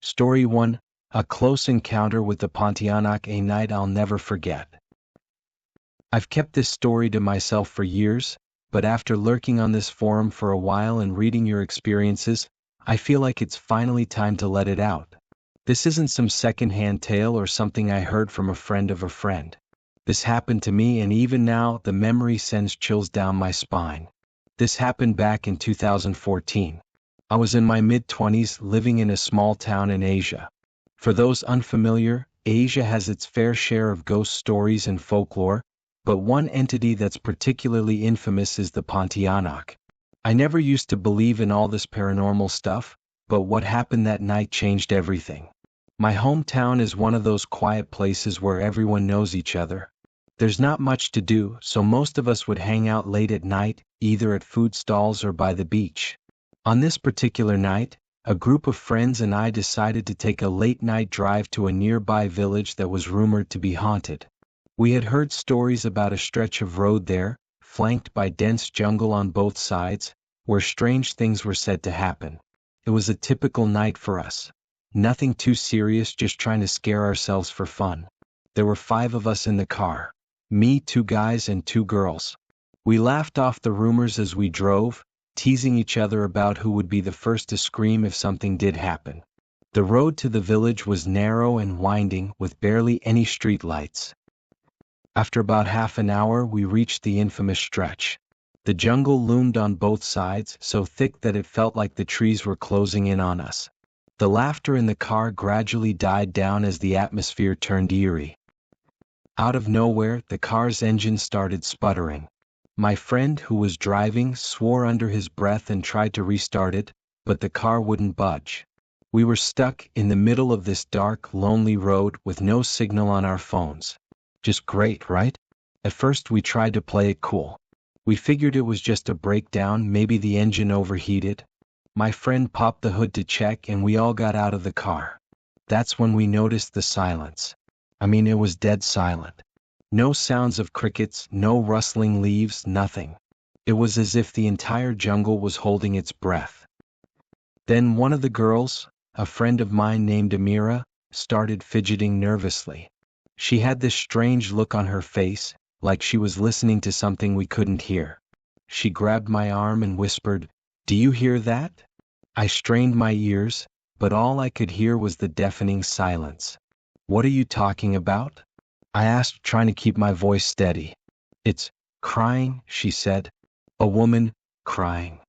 Story 1: A Close Encounter with the Pontianak, a night I'll never forget. I've kept this story to myself for years, but after lurking on this forum for a while and reading your experiences, I feel like it's finally time to let it out. This isn't some second-hand tale or something I heard from a friend of a friend. This happened to me, and even now the memory sends chills down my spine. This happened back in 2014. I was in my mid-20s living in a small town in Asia. For those unfamiliar, Asia has its fair share of ghost stories and folklore, but one entity that's particularly infamous is the Pontianak. I never used to believe in all this paranormal stuff, but what happened that night changed everything. My hometown is one of those quiet places where everyone knows each other. There's not much to do, so most of us would hang out late at night, either at food stalls or by the beach. On this particular night, a group of friends and I decided to take a late-night drive to a nearby village that was rumored to be haunted. We had heard stories about a stretch of road there, flanked by dense jungle on both sides, where strange things were said to happen. It was a typical night for us. Nothing too serious, just trying to scare ourselves for fun. There were 5 of us in the car. Me, 2 guys and 2 girls. We laughed off the rumors as we drove, teasing each other about who would be the first to scream if something did happen. The road to the village was narrow and winding, with barely any street lights. After about half an hour, we reached the infamous stretch. The jungle loomed on both sides, so thick that it felt like the trees were closing in on us. The laughter in the car gradually died down as the atmosphere turned eerie. Out of nowhere, the car's engine started sputtering. My friend, who was driving, swore under his breath and tried to restart it, but the car wouldn't budge. We were stuck in the middle of this dark, lonely road with no signal on our phones. Just great, right? At first we tried to play it cool. We figured it was just a breakdown, maybe the engine overheated. My friend popped the hood to check and we all got out of the car. That's when we noticed the silence. It was dead silent. No sounds of crickets, no rustling leaves, nothing. It was as if the entire jungle was holding its breath. Then one of the girls, a friend of mine named Amira, started fidgeting nervously. She had this strange look on her face, like she was listening to something we couldn't hear. She grabbed my arm and whispered, "Do you hear that?" I strained my ears, but all I could hear was the deafening silence. "What are you talking about?" I asked, trying to keep my voice steady. "It's crying," she said. "A woman crying."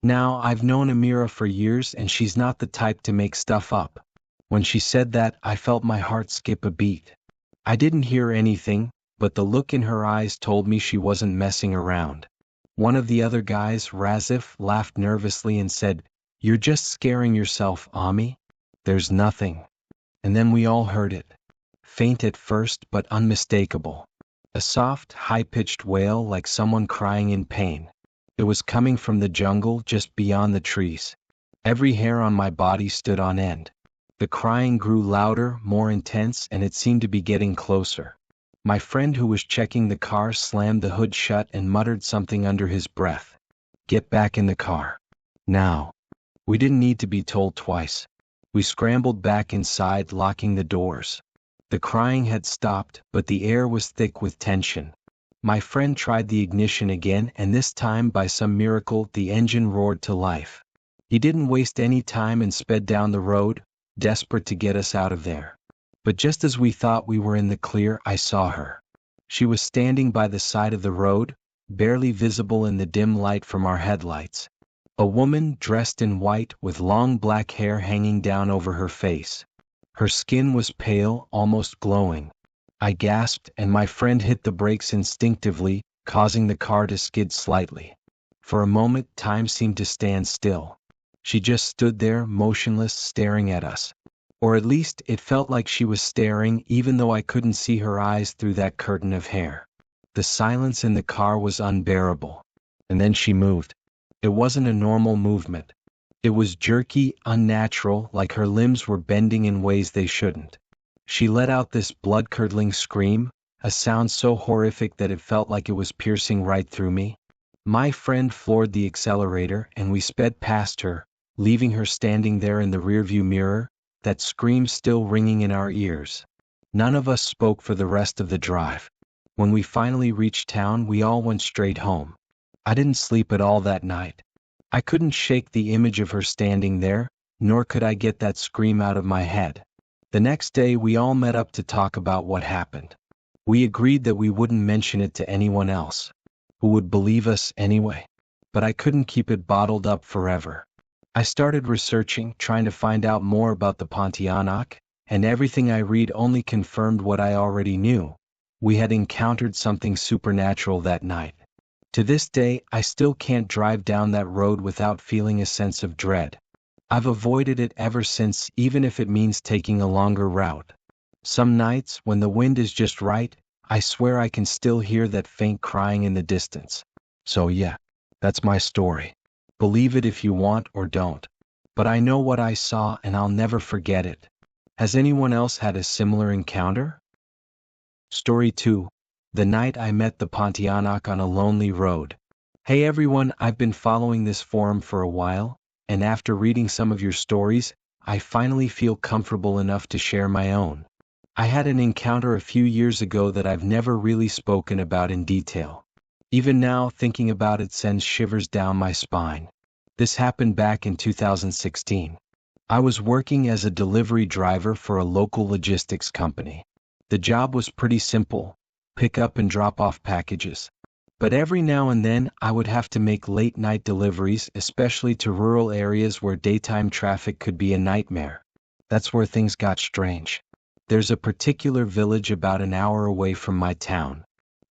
Now, I've known Amira for years and she's not the type to make stuff up. When she said that, I felt my heart skip a beat. I didn't hear anything, but the look in her eyes told me she wasn't messing around. One of the other guys, Razif, laughed nervously and said, "You're just scaring yourself, Ami. There's nothing." And then we all heard it. Faint at first, but unmistakable. A soft, high-pitched wail like someone crying in pain. It was coming from the jungle just beyond the trees. Every hair on my body stood on end. The crying grew louder, more intense, and it seemed to be getting closer. My friend who was checking the car slammed the hood shut and muttered something under his breath. "Get back in the car. Now." We didn't need to be told twice. We scrambled back inside, locking the doors. The crying had stopped, but the air was thick with tension. My friend tried the ignition again, and this time, by some miracle, the engine roared to life. He didn't waste any time and sped down the road, desperate to get us out of there. But just as we thought we were in the clear, I saw her. She was standing by the side of the road, barely visible in the dim light from our headlights. A woman dressed in white with long black hair hanging down over her face. Her skin was pale, almost glowing. I gasped, and my friend hit the brakes instinctively, causing the car to skid slightly. For a moment, time seemed to stand still. She just stood there, motionless, staring at us. Or at least, it felt like she was staring, even though I couldn't see her eyes through that curtain of hair. The silence in the car was unbearable. And then she moved. It wasn't a normal movement. It was jerky, unnatural, like her limbs were bending in ways they shouldn't. She let out this blood-curdling scream, a sound so horrific that it felt like it was piercing right through me. My friend floored the accelerator and we sped past her, leaving her standing there in the rearview mirror, that scream still ringing in our ears. None of us spoke for the rest of the drive. When we finally reached town, we all went straight home. I didn't sleep at all that night. I couldn't shake the image of her standing there, nor could I get that scream out of my head. The next day we all met up to talk about what happened. We agreed that we wouldn't mention it to anyone else. Who would believe us anyway? But I couldn't keep it bottled up forever. I started researching, trying to find out more about the Pontianak, and everything I read only confirmed what I already knew. We had encountered something supernatural that night. To this day, I still can't drive down that road without feeling a sense of dread. I've avoided it ever since, even if it means taking a longer route. Some nights, when the wind is just right, I swear I can still hear that faint crying in the distance. So yeah, that's my story. Believe it if you want or don't. But I know what I saw and I'll never forget it. Has anyone else had a similar encounter? Story 2. The night I met the Pontianak on a lonely road. Hey everyone, I've been following this forum for a while, and after reading some of your stories, I finally feel comfortable enough to share my own. I had an encounter a few years ago that I've never really spoken about in detail. Even now, thinking about it sends shivers down my spine. This happened back in 2016. I was working as a delivery driver for a local logistics company. The job was pretty simple: pick up and drop off packages. But every now and then, I would have to make late-night deliveries, especially to rural areas where daytime traffic could be a nightmare. That's where things got strange. There's a particular village about an hour away from my town.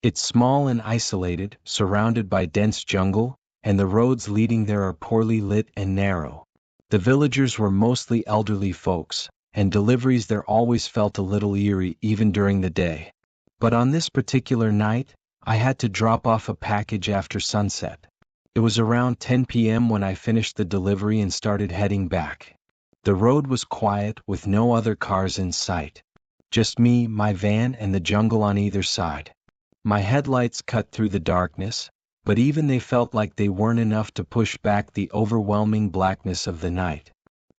It's small and isolated, surrounded by dense jungle, and the roads leading there are poorly lit and narrow. The villagers were mostly elderly folks, and deliveries there always felt a little eerie even during the day. But on this particular night, I had to drop off a package after sunset. It was around 10 p.m. when I finished the delivery and started heading back. The road was quiet with no other cars in sight. Just me, my van, and the jungle on either side. My headlights cut through the darkness, but even they felt like they weren't enough to push back the overwhelming blackness of the night.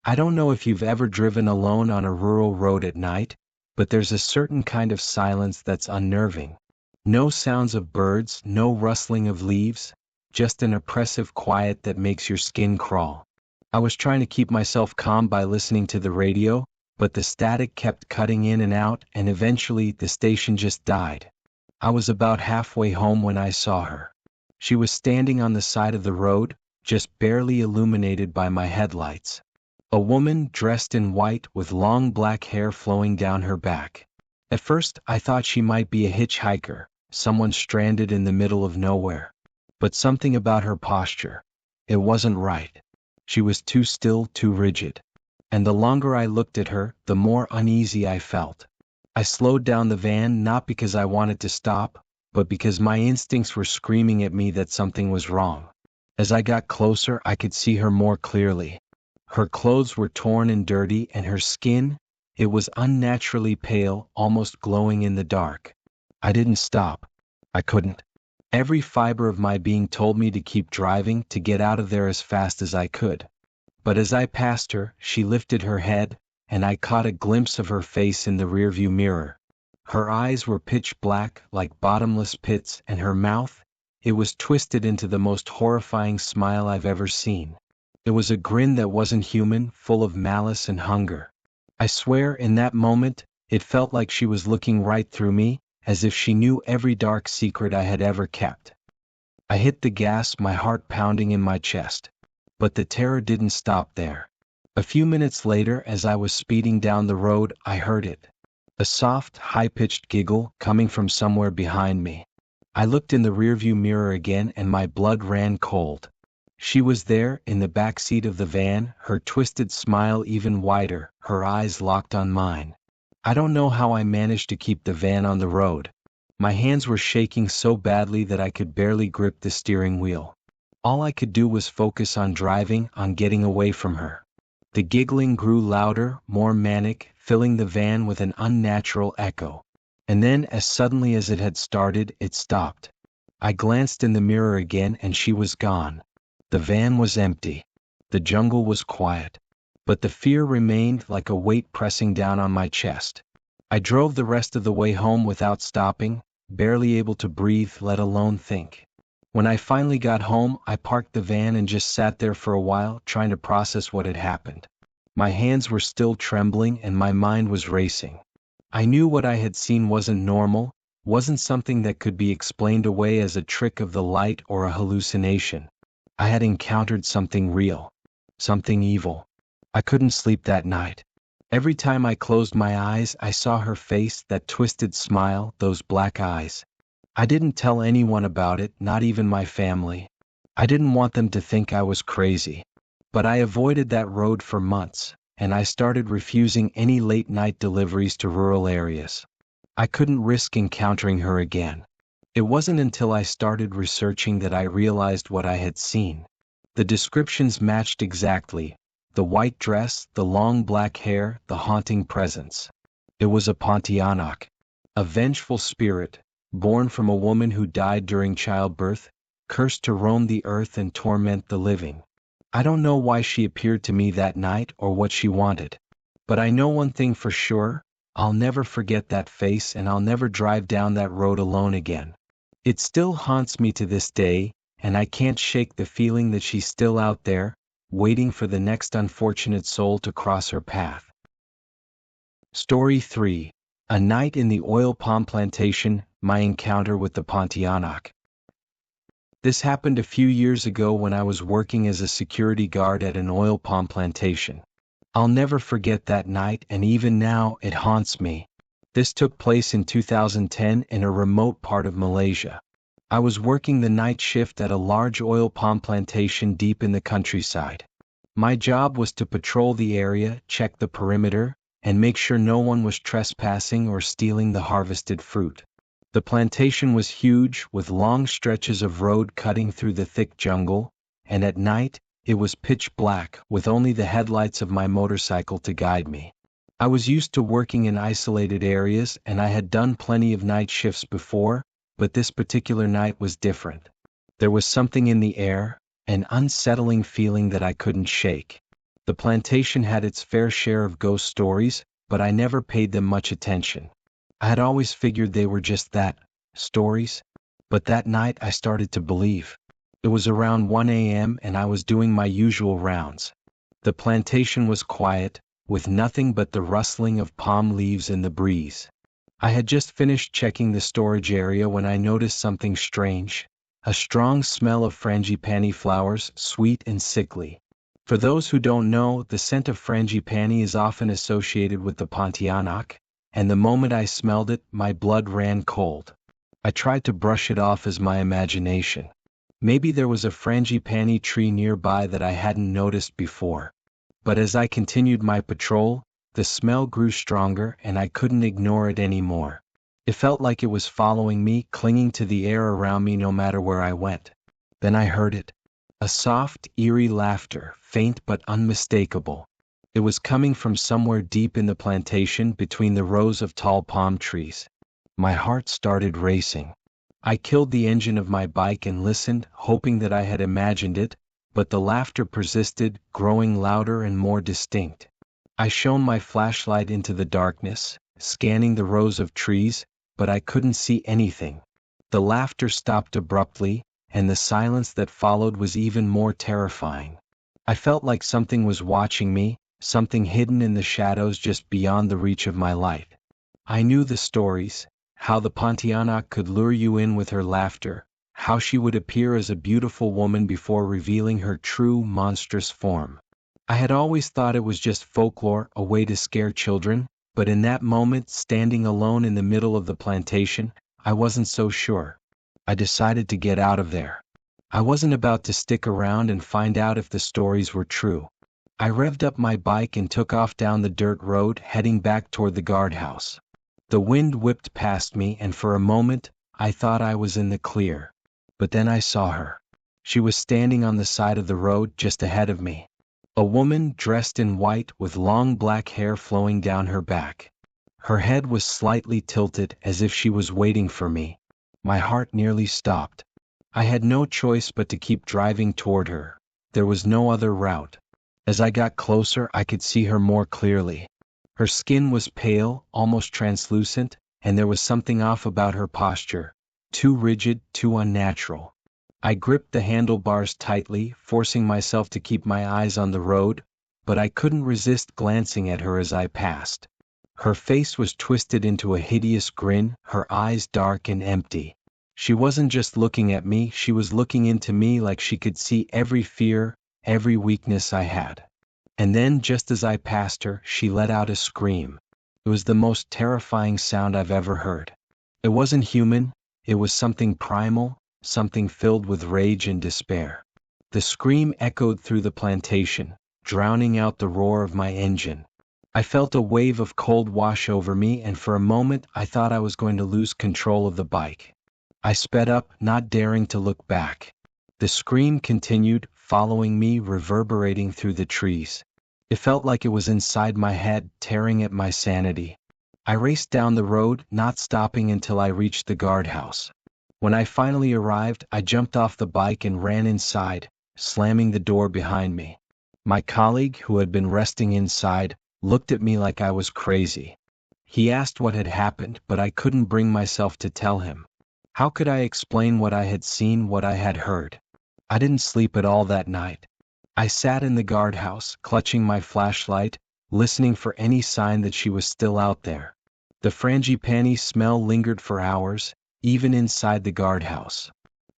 I don't know if you've ever driven alone on a rural road at night, but there's a certain kind of silence that's unnerving. No sounds of birds, no rustling of leaves, just an oppressive quiet that makes your skin crawl. I was trying to keep myself calm by listening to the radio, but the static kept cutting in and out, and eventually the station just died. I was about halfway home when I saw her. She was standing on the side of the road, just barely illuminated by my headlights. A woman dressed in white with long black hair flowing down her back. At first, I thought she might be a hitchhiker, someone stranded in the middle of nowhere. But something about her posture, it wasn't right. She was too still, too rigid. And the longer I looked at her, the more uneasy I felt. I slowed down the van not because I wanted to stop, but because my instincts were screaming at me that something was wrong. As I got closer, I could see her more clearly. Her clothes were torn and dirty, and her skin, it was unnaturally pale, almost glowing in the dark. I didn't stop. I couldn't. Every fiber of my being told me to keep driving, to get out of there as fast as I could. But as I passed her, she lifted her head, and I caught a glimpse of her face in the rearview mirror. Her eyes were pitch black, like bottomless pits, and her mouth, it was twisted into the most horrifying smile I've ever seen. It was a grin that wasn't human, full of malice and hunger. I swear, in that moment, it felt like she was looking right through me, as if she knew every dark secret I had ever kept. I hit the gas, my heart pounding in my chest. But the terror didn't stop there. A few minutes later, as I was speeding down the road, I heard it. A soft, high-pitched giggle coming from somewhere behind me. I looked in the rearview mirror again and my blood ran cold. She was there, in the back seat of the van, her twisted smile even wider, her eyes locked on mine. I don't know how I managed to keep the van on the road. My hands were shaking so badly that I could barely grip the steering wheel. All I could do was focus on driving, on getting away from her. The giggling grew louder, more manic, filling the van with an unnatural echo. And then, as suddenly as it had started, it stopped. I glanced in the mirror again and she was gone. The van was empty. The jungle was quiet. but the fear remained like a weight pressing down on my chest. I drove the rest of the way home without stopping, barely able to breathe, let alone think. When I finally got home, I parked the van and just sat there for a while, trying to process what had happened. My hands were still trembling and my mind was racing. I knew what I had seen wasn't normal, wasn't something that could be explained away as a trick of the light or a hallucination. I had encountered something real, something evil. I couldn't sleep that night. Every time I closed my eyes, I saw her face, that twisted smile, those black eyes. I didn't tell anyone about it, not even my family. I didn't want them to think I was crazy. But I avoided that road for months, and I started refusing any late-night deliveries to rural areas. I couldn't risk encountering her again. It wasn't until I started researching that I realized what I had seen. The descriptions matched exactly: the white dress, the long black hair, the haunting presence. It was a Pontianak, a vengeful spirit, born from a woman who died during childbirth, cursed to roam the earth and torment the living. I don't know why she appeared to me that night or what she wanted. But I know one thing for sure: I'll never forget that face, and I'll never drive down that road alone again. It still haunts me to this day, and I can't shake the feeling that she's still out there, waiting for the next unfortunate soul to cross her path. Story 3. A Night in the Oil Palm Plantation, My Encounter with the Pontianak. This happened a few years ago when I was working as a security guard at an oil palm plantation. I'll never forget that night, and even now it haunts me. This took place in 2010 in a remote part of Malaysia. I was working the night shift at a large oil palm plantation deep in the countryside. My job was to patrol the area, check the perimeter, and make sure no one was trespassing or stealing the harvested fruit. The plantation was huge, with long stretches of road cutting through the thick jungle, and at night, it was pitch black, with only the headlights of my motorcycle to guide me. I was used to working in isolated areas, and I had done plenty of night shifts before, but this particular night was different. There was something in the air, an unsettling feeling that I couldn't shake. The plantation had its fair share of ghost stories, but I never paid them much attention. I had always figured they were just that, stories. But that night I started to believe. It was around 1 a.m. and I was doing my usual rounds. The plantation was quiet, with nothing but the rustling of palm leaves in the breeze. I had just finished checking the storage area when I noticed something strange: a strong smell of frangipani flowers, sweet and sickly. For those who don't know, the scent of frangipani is often associated with the Pontianak, and the moment I smelled it, my blood ran cold. I tried to brush it off as my imagination. Maybe there was a frangipani tree nearby that I hadn't noticed before. But as I continued my patrol, the smell grew stronger and I couldn't ignore it anymore. It felt like it was following me, clinging to the air around me no matter where I went. Then I heard it. A soft, eerie laughter, faint but unmistakable. It was coming from somewhere deep in the plantation, between the rows of tall palm trees. My heart started racing. I killed the engine of my bike and listened, hoping that I had imagined it, but the laughter persisted, growing louder and more distinct. I shone my flashlight into the darkness, scanning the rows of trees, but I couldn't see anything. The laughter stopped abruptly, and the silence that followed was even more terrifying. I felt like something was watching me, something hidden in the shadows just beyond the reach of my light. I knew the stories: how the Pontianak could lure you in with her laughter, how she would appear as a beautiful woman before revealing her true, monstrous form. I had always thought it was just folklore, a way to scare children, but in that moment, standing alone in the middle of the plantation, I wasn't so sure. I decided to get out of there. I wasn't about to stick around and find out if the stories were true. I revved up my bike and took off down the dirt road, heading back toward the guardhouse. The wind whipped past me, and for a moment, I thought I was in the clear. But then I saw her. She was standing on the side of the road just ahead of me. A woman dressed in white, with long black hair flowing down her back. Her head was slightly tilted, as if she was waiting for me. My heart nearly stopped. I had no choice but to keep driving toward her. There was no other route. As I got closer, I could see her more clearly. Her skin was pale, almost translucent, and there was something off about her posture, too rigid, too unnatural. I gripped the handlebars tightly, forcing myself to keep my eyes on the road, but I couldn't resist glancing at her as I passed. Her face was twisted into a hideous grin, her eyes dark and empty. She wasn't just looking at me, she was looking into me like she could see every fear, every weakness I had. And then, just as I passed her, she let out a scream. It was the most terrifying sound I've ever heard. It wasn't human, it was something primal, something filled with rage and despair. The scream echoed through the plantation, drowning out the roar of my engine. I felt a wave of cold wash over me, and for a moment I thought I was going to lose control of the bike. I sped up, not daring to look back. The scream continued, following me, reverberating through the trees. It felt like it was inside my head, tearing at my sanity. I raced down the road, not stopping until I reached the guardhouse. When I finally arrived, I jumped off the bike and ran inside, slamming the door behind me. My colleague, who had been resting inside, looked at me like I was crazy. He asked what had happened, but I couldn't bring myself to tell him. How could I explain what I had seen, what I had heard? I didn't sleep at all that night. I sat in the guardhouse, clutching my flashlight, listening for any sign that she was still out there. The frangipani smell lingered for hours, even inside the guardhouse.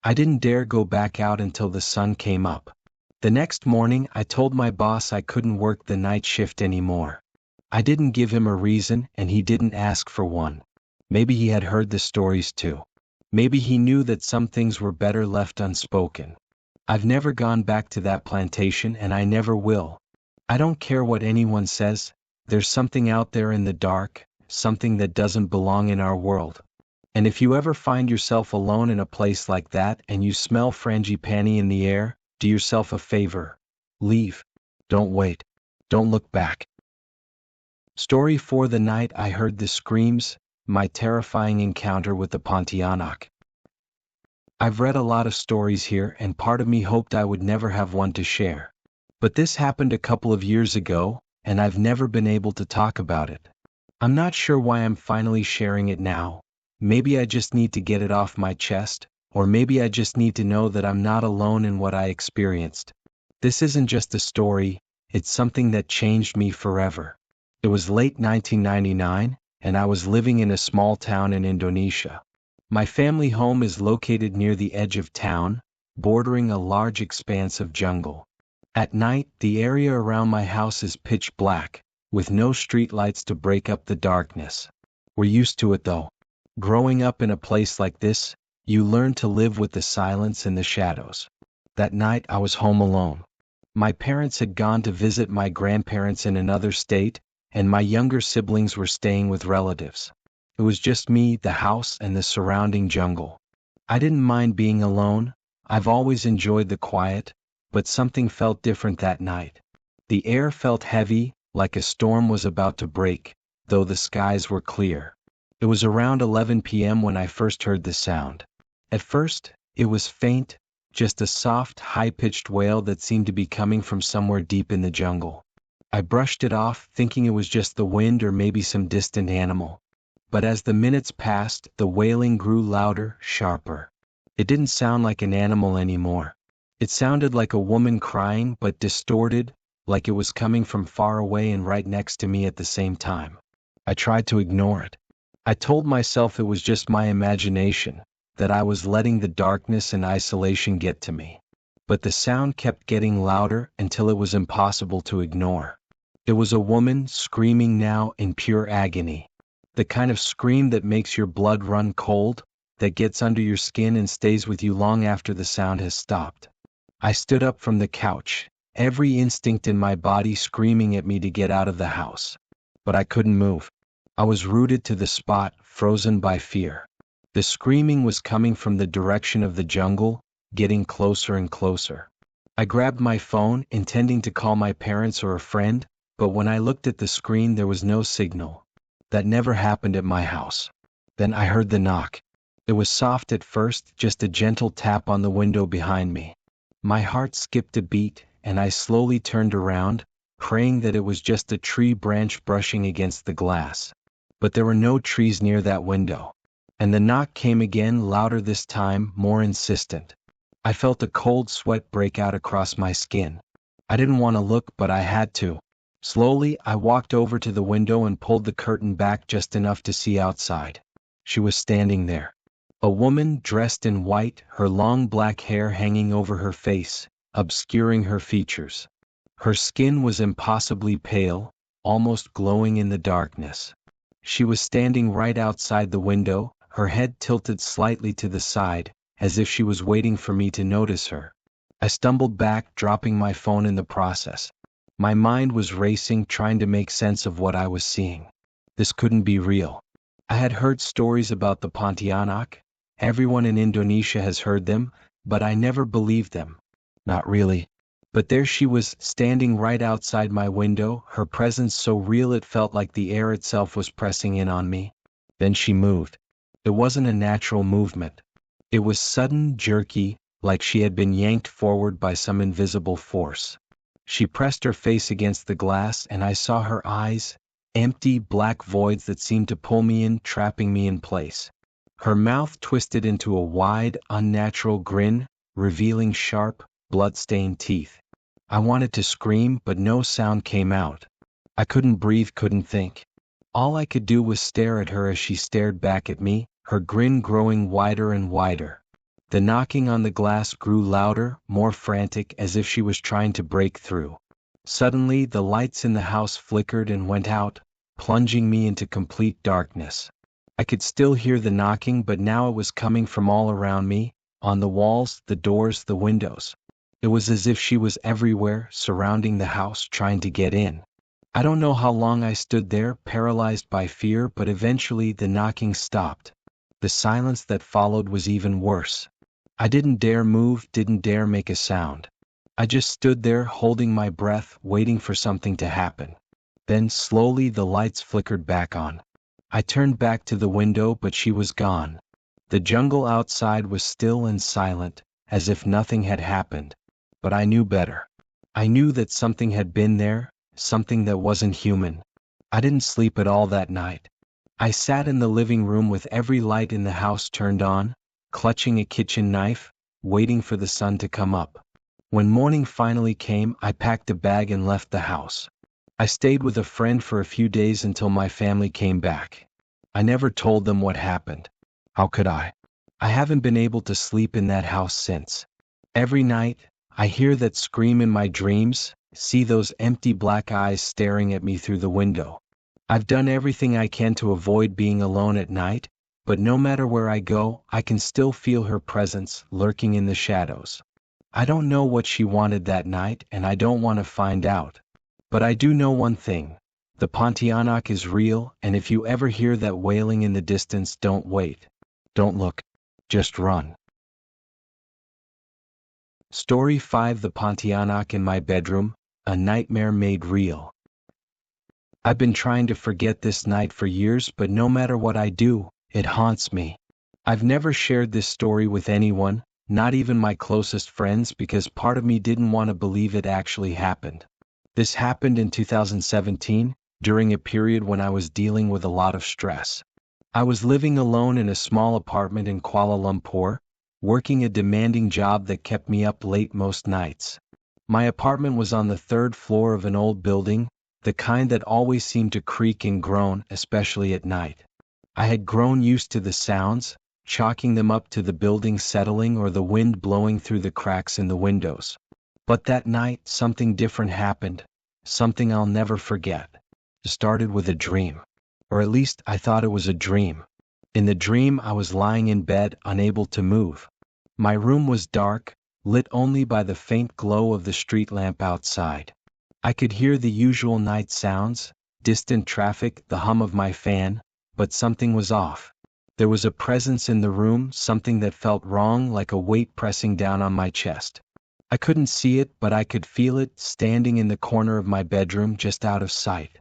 I didn't dare go back out until the sun came up. The next morning, I told my boss I couldn't work the night shift anymore. I didn't give him a reason, and he didn't ask for one. Maybe he had heard the stories too. Maybe he knew that some things were better left unspoken. I've never gone back to that plantation, and I never will. I don't care what anyone says, there's something out there in the dark, something that doesn't belong in our world. And if you ever find yourself alone in a place like that and you smell frangipani in the air, do yourself a favor. Leave. Don't wait. Don't look back. Story 4: The night I heard the screams, my terrifying encounter with the Pontianak. I've read a lot of stories here, and part of me hoped I would never have one to share. But this happened a couple of years ago, and I've never been able to talk about it. I'm not sure why I'm finally sharing it now. Maybe I just need to get it off my chest, or maybe I just need to know that I'm not alone in what I experienced. This isn't just a story, it's something that changed me forever. It was late 1999, and I was living in a small town in Indonesia. My family home is located near the edge of town, bordering a large expanse of jungle. At night, the area around my house is pitch black, with no streetlights to break up the darkness. We're used to it though. Growing up in a place like this, you learn to live with the silence and the shadows. That night I was home alone. My parents had gone to visit my grandparents in another state, and my younger siblings were staying with relatives. It was just me, the house, and the surrounding jungle. I didn't mind being alone. I've always enjoyed the quiet, but something felt different that night. The air felt heavy, like a storm was about to break, though the skies were clear. It was around 11 p.m. when I first heard the sound. At first, it was faint, just a soft, high-pitched wail that seemed to be coming from somewhere deep in the jungle. I brushed it off, thinking it was just the wind or maybe some distant animal. But as the minutes passed, the wailing grew louder, sharper. It didn't sound like an animal anymore. It sounded like a woman crying, but distorted, like it was coming from far away and right next to me at the same time. I tried to ignore it. I told myself it was just my imagination, that I was letting the darkness and isolation get to me. But the sound kept getting louder until it was impossible to ignore. It was a woman screaming now in pure agony. The kind of scream that makes your blood run cold, that gets under your skin and stays with you long after the sound has stopped. I stood up from the couch, every instinct in my body screaming at me to get out of the house. But I couldn't move. I was rooted to the spot, frozen by fear. The screaming was coming from the direction of the jungle, getting closer and closer. I grabbed my phone, intending to call my parents or a friend, but when I looked at the screen there was no signal. That never happened at my house. Then I heard the knock. It was soft at first, just a gentle tap on the window behind me. My heart skipped a beat, and I slowly turned around, praying that it was just a tree branch brushing against the glass. But there were no trees near that window. And the knock came again, louder this time, more insistent. I felt a cold sweat break out across my skin. I didn't want to look, but I had to. Slowly, I walked over to the window and pulled the curtain back just enough to see outside. She was standing there. A woman dressed in white, her long black hair hanging over her face, obscuring her features. Her skin was impossibly pale, almost glowing in the darkness. She was standing right outside the window, her head tilted slightly to the side, as if she was waiting for me to notice her. I stumbled back, dropping my phone in the process. My mind was racing, trying to make sense of what I was seeing. This couldn't be real. I had heard stories about the Pontianak. Everyone in Indonesia has heard them, but I never believed them. Not really. But there she was, standing right outside my window, her presence so real it felt like the air itself was pressing in on me. Then she moved. It wasn't a natural movement. It was sudden, jerky, like she had been yanked forward by some invisible force. She pressed her face against the glass, and I saw her eyes, empty, black voids that seemed to pull me in, trapping me in place. Her mouth twisted into a wide, unnatural grin, revealing sharp, blood-stained teeth. I wanted to scream, but no sound came out. I couldn't breathe, couldn't think. All I could do was stare at her as she stared back at me, her grin growing wider and wider. The knocking on the glass grew louder, more frantic, as if she was trying to break through. Suddenly, the lights in the house flickered and went out, plunging me into complete darkness. I could still hear the knocking, but now it was coming from all around me, on the walls, the doors, the windows. It was as if she was everywhere, surrounding the house, trying to get in. I don't know how long I stood there, paralyzed by fear, but eventually the knocking stopped. The silence that followed was even worse. I didn't dare move, didn't dare make a sound. I just stood there, holding my breath, waiting for something to happen. Then, slowly, the lights flickered back on. I turned back to the window, but she was gone. The jungle outside was still and silent, as if nothing had happened. But I knew better. I knew that something had been there, something that wasn't human. I didn't sleep at all that night. I sat in the living room with every light in the house turned on, clutching a kitchen knife, waiting for the sun to come up. When morning finally came, I packed a bag and left the house. I stayed with a friend for a few days until my family came back. I never told them what happened. How could I? I haven't been able to sleep in that house since. Every night, I hear that scream in my dreams, see those empty black eyes staring at me through the window. I've done everything I can to avoid being alone at night, but no matter where I go, I can still feel her presence lurking in the shadows. I don't know what she wanted that night, and I don't want to find out. But I do know one thing. The Pontianak is real, and if you ever hear that wailing in the distance, don't wait. Don't look. Just run. Story 5: The Pontianak in my bedroom, a nightmare made real. I've been trying to forget this night for years, but no matter what I do, it haunts me. I've never shared this story with anyone, not even my closest friends, because part of me didn't want to believe it actually happened. This happened in 2017, during a period when I was dealing with a lot of stress. I was living alone in a small apartment in Kuala Lumpur, working a demanding job that kept me up late most nights. My apartment was on the third floor of an old building, the kind that always seemed to creak and groan, especially at night. I had grown used to the sounds, chalking them up to the building settling or the wind blowing through the cracks in the windows. But that night, something different happened, something I'll never forget. It started with a dream. Or at least I thought it was a dream. In the dream, I was lying in bed, unable to move. My room was dark, lit only by the faint glow of the street lamp outside. I could hear the usual night sounds, distant traffic, the hum of my fan, but something was off. There was a presence in the room, something that felt wrong, like a weight pressing down on my chest. I couldn't see it, but I could feel it, standing in the corner of my bedroom, just out of sight.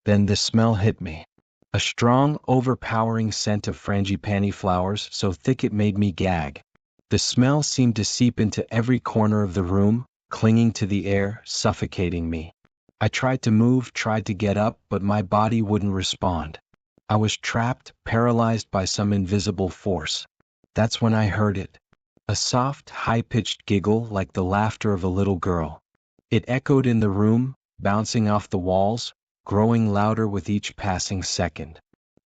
Then the smell hit me. A strong, overpowering scent of frangipani flowers, so thick it made me gag. The smell seemed to seep into every corner of the room, clinging to the air, suffocating me. I tried to move, tried to get up, but my body wouldn't respond. I was trapped, paralyzed by some invisible force. That's when I heard it. A soft, high-pitched giggle like the laughter of a little girl. It echoed in the room, bouncing off the walls, growing louder with each passing second.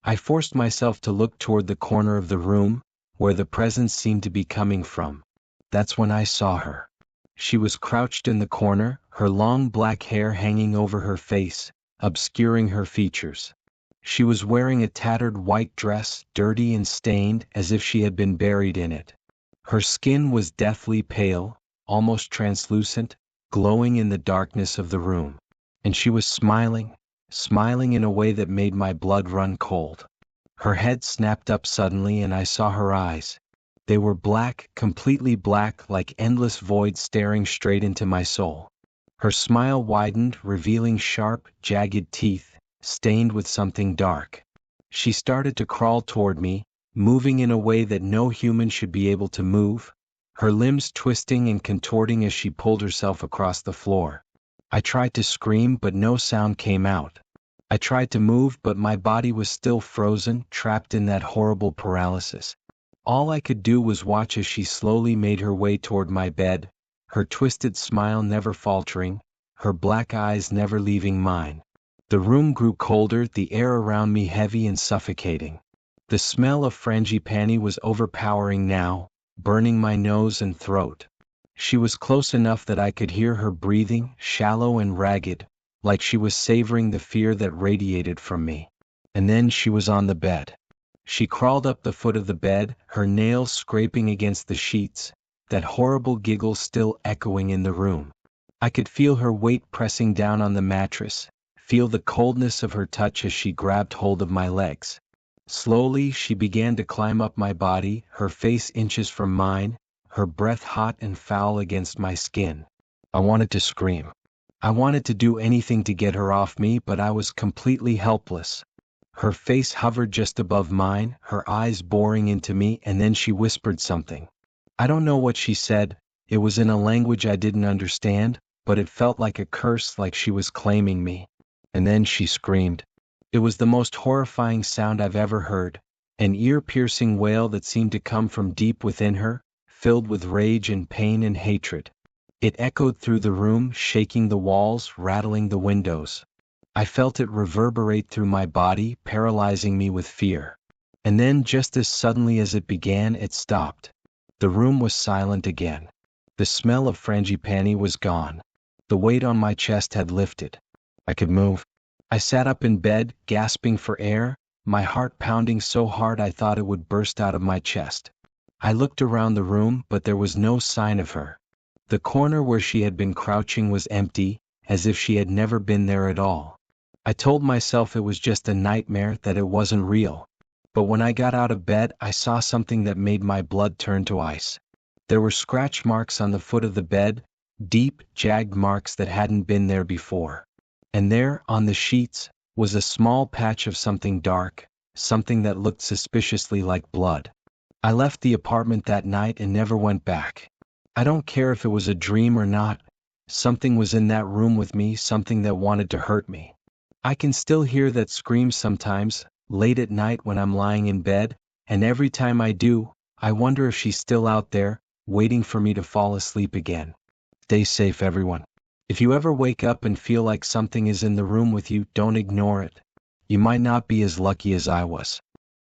I forced myself to look toward the corner of the room, where the presence seemed to be coming from. That's when I saw her. She was crouched in the corner, her long black hair hanging over her face, obscuring her features. She was wearing a tattered white dress, dirty and stained, as if she had been buried in it. Her skin was deathly pale, almost translucent, glowing in the darkness of the room. And she was smiling in a way that made my blood run cold. Her head snapped up suddenly and I saw her eyes. They were black, completely black, like endless voids staring straight into my soul. Her smile widened, revealing sharp, jagged teeth, stained with something dark. She started to crawl toward me, moving in a way that no human should be able to move, her limbs twisting and contorting as she pulled herself across the floor. I tried to scream, but no sound came out. I tried to move, but my body was still frozen, trapped in that horrible paralysis. All I could do was watch as she slowly made her way toward my bed, her twisted smile never faltering, her black eyes never leaving mine. The room grew colder, the air around me heavy and suffocating. The smell of frangipani was overpowering now, burning my nose and throat. She was close enough that I could hear her breathing, shallow and ragged, like she was savoring the fear that radiated from me. And then she was on the bed. She crawled up the foot of the bed, her nails scraping against the sheets, that horrible giggle still echoing in the room. I could feel her weight pressing down on the mattress, feel the coldness of her touch as she grabbed hold of my legs. Slowly, she began to climb up my body, her face inches from mine, her breath hot and foul against my skin. I wanted to scream. I wanted to do anything to get her off me, but I was completely helpless. Her face hovered just above mine, her eyes boring into me, and then she whispered something. I don't know what she said. It was in a language I didn't understand, but it felt like a curse, like she was claiming me. And then she screamed. It was the most horrifying sound I've ever heard, an ear-piercing wail that seemed to come from deep within her, filled with rage and pain and hatred. It echoed through the room, shaking the walls, rattling the windows. I felt it reverberate through my body, paralyzing me with fear. And then, just as suddenly as it began, it stopped. The room was silent again. The smell of frangipani was gone. The weight on my chest had lifted. I could move. I sat up in bed, gasping for air, my heart pounding so hard I thought it would burst out of my chest. I looked around the room, but there was no sign of her. The corner where she had been crouching was empty, as if she had never been there at all. I told myself it was just a nightmare, that it wasn't real. But when I got out of bed, I saw something that made my blood turn to ice. There were scratch marks on the foot of the bed, deep, jagged marks that hadn't been there before. And there, on the sheets, was a small patch of something dark, something that looked suspiciously like blood. I left the apartment that night and never went back. I don't care if it was a dream or not. Something was in that room with me, something that wanted to hurt me. I can still hear that scream sometimes, late at night when I'm lying in bed, and every time I do, I wonder if she's still out there, waiting for me to fall asleep again. Stay safe, everyone. If you ever wake up and feel like something is in the room with you, don't ignore it. You might not be as lucky as I was.